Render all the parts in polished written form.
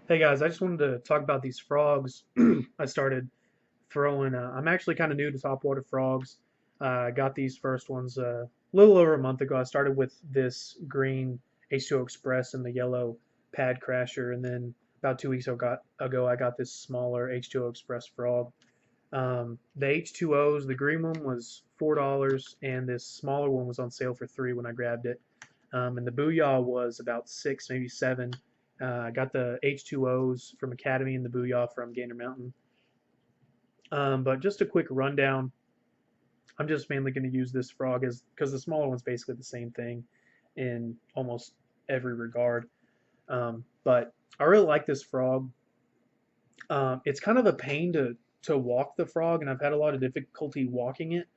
Hey guys, I just wanted to talk about these frogs. I started throwing. I'm actually kind of new to topwater frogs. I got these first ones a little over a month ago. I started with this green H2O Express and the yellow Pad Crasher, and then about 2 weeks ago I got this smaller H2O Express frog. The H2Os, the green one was $4, and this smaller one was on sale for 3 when I grabbed it. And the Booyah was about 6, maybe 7. I got the H2Os from Academy and the Booyah from Gander Mountain. But just a quick rundown. I'm just mainly going to use this frog as because the smaller one's basically the same thing in almost every regard. But I really like this frog. It's kind of a pain to walk the frog, and I've had a lot of difficulty walking it.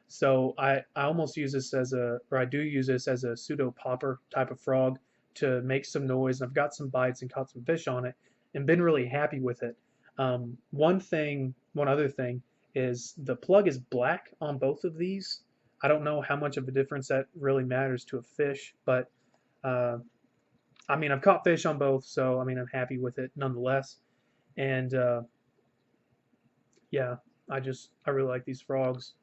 So I almost use this as a, or I do use this as a pseudo popper type of frog to make some noise. I've got some bites and caught some fish on it, and been really happy with it. One other thing is the plug is black on both of these. I don't know how much of a difference that really matters to a fish, but uh, I mean I've caught fish on both, so I mean I'm happy with it nonetheless. And yeah, I really like these frogs.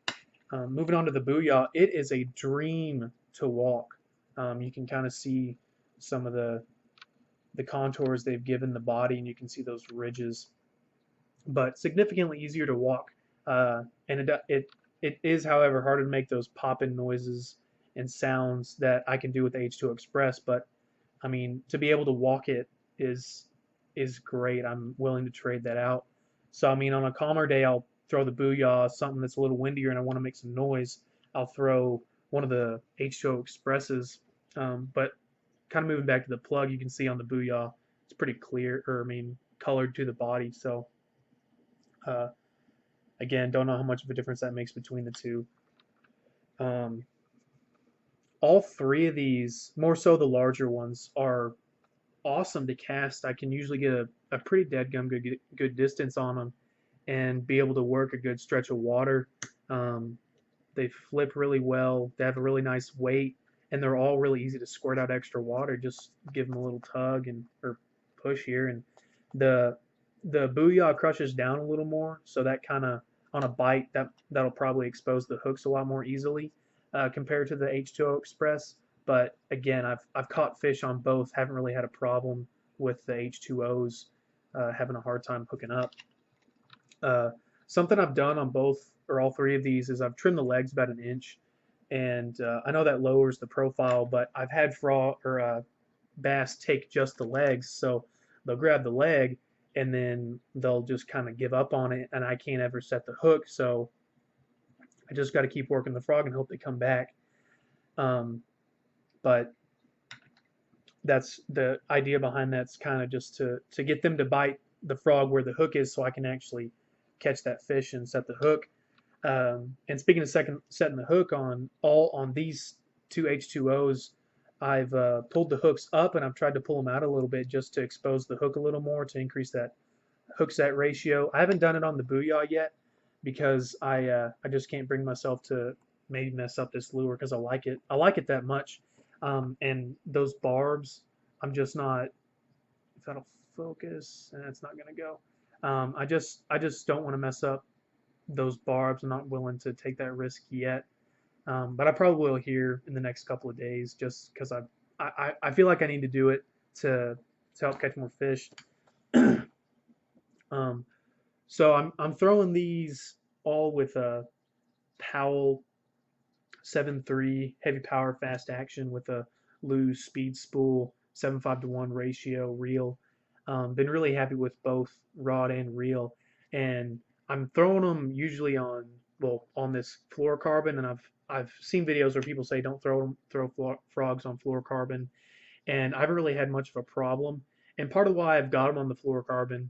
Moving on to the Booyah, it is a dream to walk. You can kind of see some of the contours they've given the body, and you can see those ridges. But significantly easier to walk, and it is, however, harder to make those popping noises and sounds that I can do with the H2O Express. But I mean, to be able to walk it is is great. I'm willing to trade that out. So I mean, on a calmer day, I'll throw the Booyah, something that's a little windier, and I want to make some noise. I'll throw one of the H2O Expresses. But kind of moving back to the plug, you can see on the Booyah, it's pretty clear, or I mean, colored to the body. So uh, again, don't know how much of a difference that makes between the two. Um, all three of these, more so the larger ones, are awesome to cast. I can usually get a pretty deadgum good distance on them and be able to work a good stretch of water. Um, they flip really well. They have a really nice weight, and they're all really easy to squirt out extra water. Just give them a little tug and or push here, and the the Booyah crushes down a little more, so that kind of on a bite that'll probably expose the hooks a lot more easily compared to the H2O Express. But again, I've caught fish on both. Haven't really had a problem with the H2Os having a hard time hooking up. Uh, Something I've done on both or all three of these is I've trimmed the legs about an inch, and I know that lowers the profile, but I've had frog or bass take just the legs, so they'll grab the leg and then they'll just kind of give up on it, and I can't ever set the hook, so I just got to keep working the frog and hope they come back. Um, but that's the idea behind that's kind of just to get them to bite the frog where the hook is, so I can actually catch that fish and set the hook. And speaking of setting the hook on these two H2Os, I've pulled the hooks up and I've tried to pull them out a little bit just to expose the hook a little more to increase that hook set ratio. I haven't done it on the Booyah yet because I just can't bring myself to maybe mess up this lure because I like it. I like it that much. And those barbs, I'm just not. If that'll focus, and it's not gonna go. I just don't want to mess up those barbs. I'm not willing to take that risk yet. But I probably will here in the next couple of days, just because I feel like I need to do it to help catch more fish. um, so I'm throwing these all with a Powell 7.3 heavy power fast action with a loose speed spool 7.5 to 1 ratio reel. Been really happy with both rod and reel, and I'm throwing them usually on this fluorocarbon, and I've seen videos where people say don't throw frogs on fluorocarbon, and I haven't really had much of a problem. And part of why I've got them on the fluorocarbon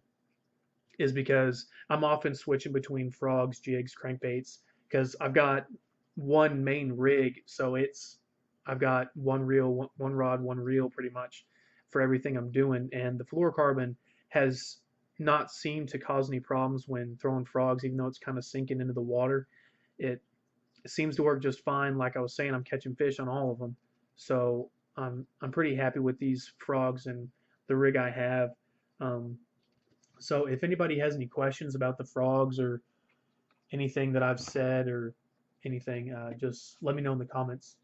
is because I'm often switching between frogs, jigs, crankbaits, because I've got one main rig, so I've got one reel, one rod, one reel pretty much for everything I'm doing, and the fluorocarbon has not seemed to cause any problems when throwing frogs, even though it's kind of sinking into the water. It, it seems to work just fine. Like I was saying, I'm catching fish on all of them, so I'm pretty happy with these frogs and the rig I have. Um, so if anybody has any questions about the frogs or anything that I've said or anything, just let me know in the comments.